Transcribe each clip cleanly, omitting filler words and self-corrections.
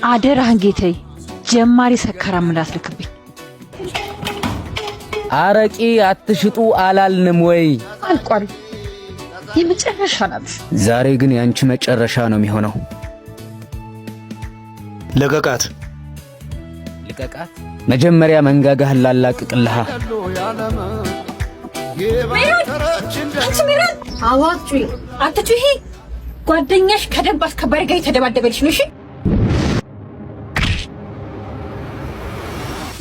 አደራህን ጌታዬ፣ ጀማሪ ሰካራም እንዳትልክብኝ። አረቂ አትሽጡ አላልንም ወይ? አልቋል። የመጨረሻ ናት። ዛሬ ግን ያንቺ መጨረሻ ነው የሚሆነው። ለቀቃት። መጀመሪያ መንጋጋህን ላላቅቅልሃ። አትጩሂ። ጓደኛሽ ከደንብ አስከባሪ ጋር የተደባደበልሽ ነው። እሺ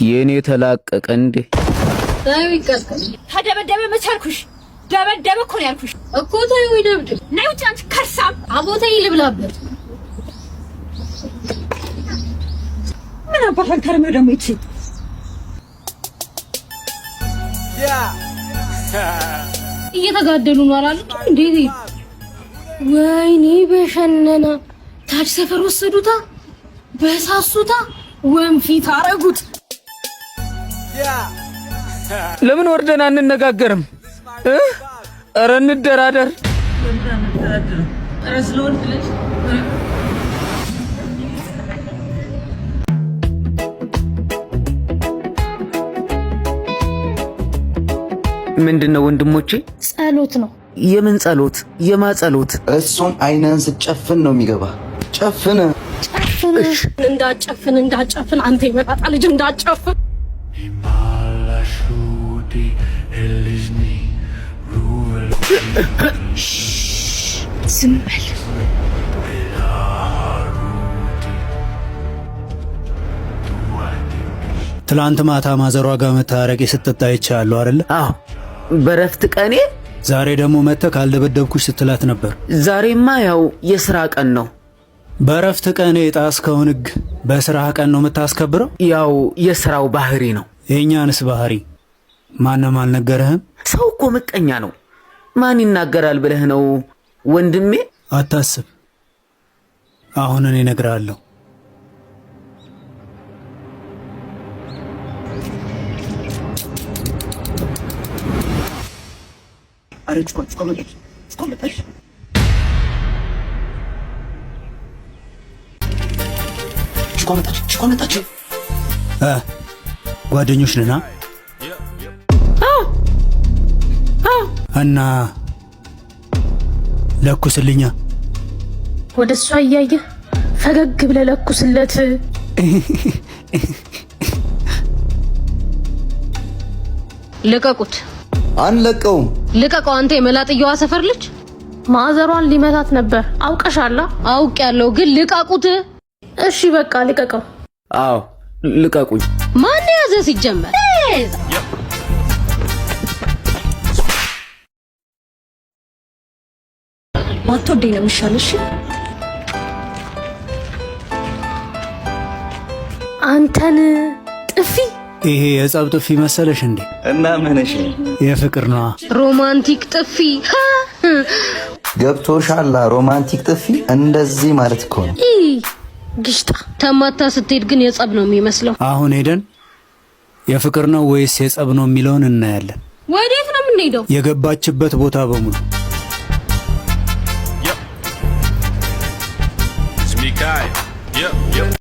የኔ ተላቀቀ እንዴ? ተደበደበ መቻልኩሽ። ደበደበ እኮ ነው ያልኩሽ እኮ። ተይው ይደብድብ። ነይ ውጪ አንቺ ከርሳም። አቦተይ ልብላበት። ምን አባታን ከርሜው ደግሞ ይቺ እየተጋደሉ ነው አላሉ እንዴ? ወይኔ በሸነና ታች ሰፈር ወሰዱታ፣ በሳሱታ፣ ወንፊት አረጉት። ለምን ወርደን አንነጋገርም? ኧረ እንደራደር። ምንድነው ወንድሞቼ? ጸሎት ነው። የምን ጸሎት? የማ ጸሎት? እሱን አይነን ስጨፍን ነው የሚገባ። ጨፍን እንዳጨፍን አንተ ይመጣ ልጅ እንዳጨፍን ዝም በል። ትላንት ማታ ማዘሯ ጋር መታረቂ ስትጠጣ ይቻለሁ አይደል? አዎ በረፍት ቀኔ። ዛሬ ደግሞ መተህ ካልደበደብኩሽ ስትላት ነበር። ዛሬማ ያው የሥራ ቀን ነው። በረፍት ቀኔ የጣስከውን ሕግ በሥራ ቀን ነው የምታስከብረው? ያው የሥራው ባህሪ ነው። የእኛንስ ባህሪ ማንም አልነገረህም? ሰው እኮ ምቀኛ ነው። ማን ይናገራል ብለህ ነው ወንድሜ? አታስብ፣ አሁን እኔ እነግርሃለሁ። ጓደኞች ነና እና ለኩስልኛ። ወደ እሷ እያየህ ፈገግ ብለህ ለኩስለት። ልቀቁት። አንለቀውም። ልቀቀው። አንተ የመላጥየዋ ሰፈር ልጅ ማዘሯን ሊመታት ነበር። አውቀሻላ? አውቅ ያለው ግን ልቀቁት። እሺ በቃ ልቀቀው። አዎ ልቀቁኝ። ማን ያዘ ሲጀመር? ማትወደኝ ነው የሚሻልሽ። አንተን ጥፊ። ይሄ የጸብ ጥፊ መሰለሽ እንዴ? እና ምንሽ የፍቅር ነዋ። ሮማንቲክ ጥፊ ገብቶሻል? ሮማንቲክ ጥፊ እንደዚህ ማለት እኮ ነው። ግሽጣ ተማታ ስትሄድ ግን የጸብ ነው የሚመስለው። አሁን ሄደን የፍቅር ነው ወይስ የጸብ ነው የሚለውን እናያለን። ወዴት ነው የምንሄደው? የገባችበት ቦታ በሙሉ